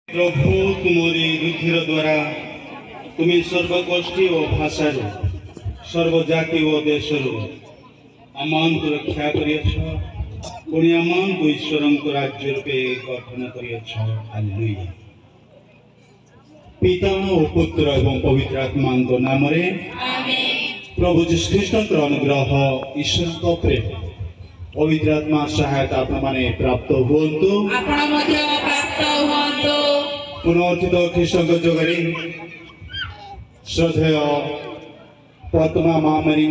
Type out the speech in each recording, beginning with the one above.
प्रभु तुमरी रुधिर द्वारा तुम्हें सर्वगोष्ठी और भाषा सर्वजाति और देश आमान को रक्षा करियछ पुणी आमान को ईश्वर राज्य रूपे गठन करियछ। हालेलुया। पिता और पुत्र एवं पवित्र आत्मा नाम रे आमेन। प्रभु यीशु ख्रीष्टर अनुग्रह ईश्वर प्रेम पवित्र आत्मा सहायता आपने प्राप्त हुंतु पुनर्थित ख्रीष्ट जगरी श्रद्धेय पद्मा महामारी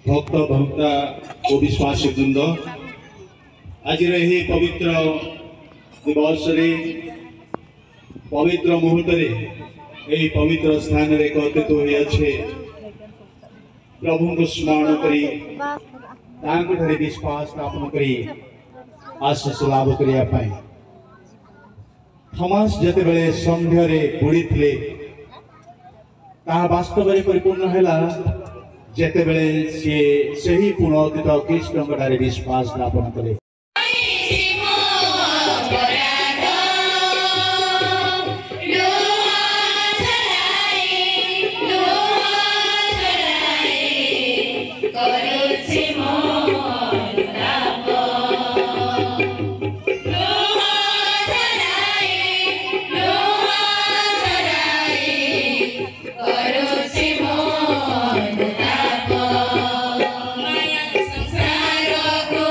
भक्त भक्ता और विश्वासी वृंद आज पवित्र दिवस पवित्र मुहूर्त पवित्र स्थान एकत्रित होइछे प्रभु को स्मरण करी विश्वास स्थापन करी आशीष लाभ करिया पाए थॉमस जते बेले संध्यारे बुड़ी थिले ता वास्तव में परिपूर्ण हैला जते बेले से ही पुनर्थित कृष्ण विश्वास स्थापन कले। संसार को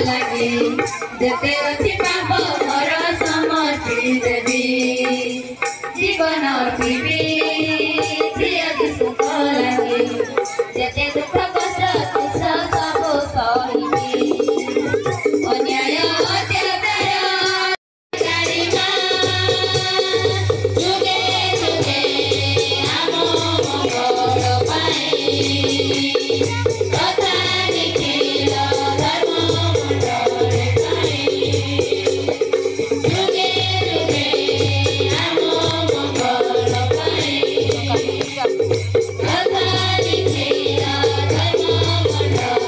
लगे जेते अछि पाप मोर समर्पी देवी जीवन पीबी प्रिय सुख लगे जेते दुख कष्ट तुच्छ सब सहिबी अन्याय अत्याचार गारिमा जुगे जुगे आम मंगल पाई कथा लिखिल धर्म मंडल पाई जुगे जुगे आम मंगल पाई कथा लिखिल धर्म मंडल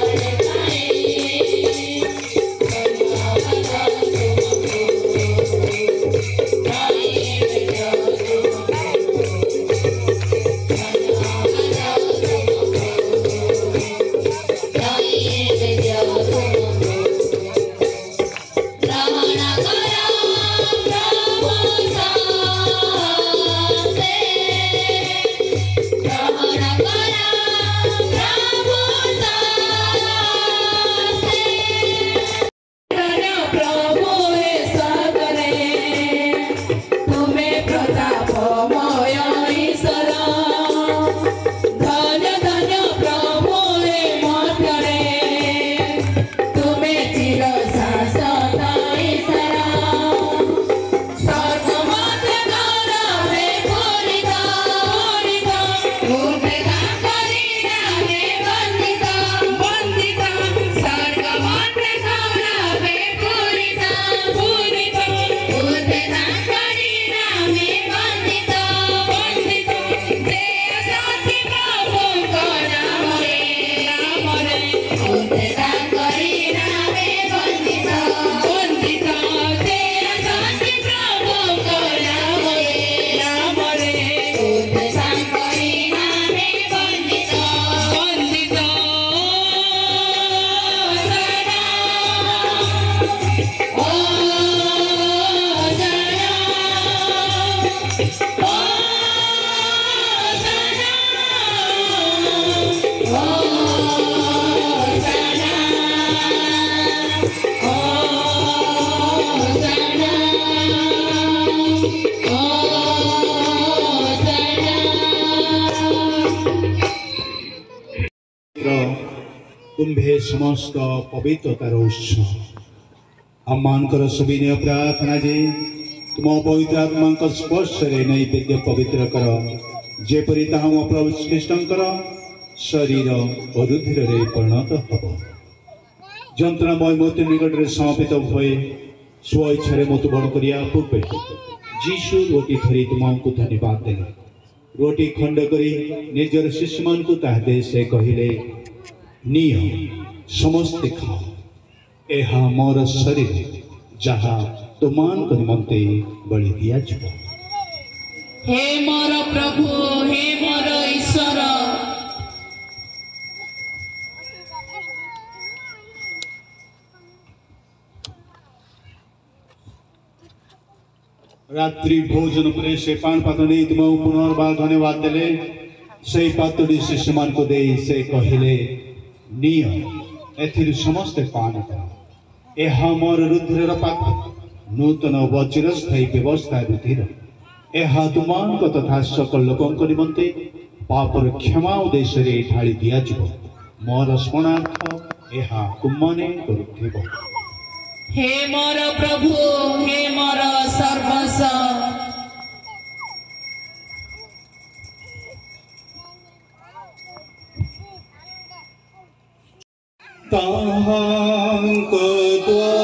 कुंभे समस्त पवित्रतार उत्सव आम सुविनय प्रार्थना जे तुम पवित्र आत्मा स्पर्श नैवेद्य पवित्र कर जेपरी ताहा मो प्रभु श्रीकृष्णकर शरीर और रुधिर रे परिणत हम जंत्रणामय मृत्यु निकट में समर्पित हुए स्व इच्छा मृत्युवरण करिया पूर्वे जीशु रोटी धरी तुमको धन्यवाद देले रोटी खंड करी निजर शिष्य मान को ताहे से कहले निय समस्ते खाओ यह मोर शरीर जहाँ तुमान निमंते बलि दिया जाए। हे मोर प्रभु हे मोर ईश्वर रात्रि भोजन पर से पान पात्र नहीं तुम पुनर्बार धन्यवाद देले से पात्री शिष्य मान को दे से कहले निय एथिर समस्ते पान कर यह मोर रुधिर पात्र नूतन व चिरस्थायी व्यवस्था रुधिर यह तुमान को तथा सकल लोकों निमंते पापर क्षमा उद्देश्य रे ढाली दिया जाए मोर स्मरणार्थ यह तुमने करुथिबो। हे मोर प्रभु हे मोर सर्वस्व ताहांक द्वारा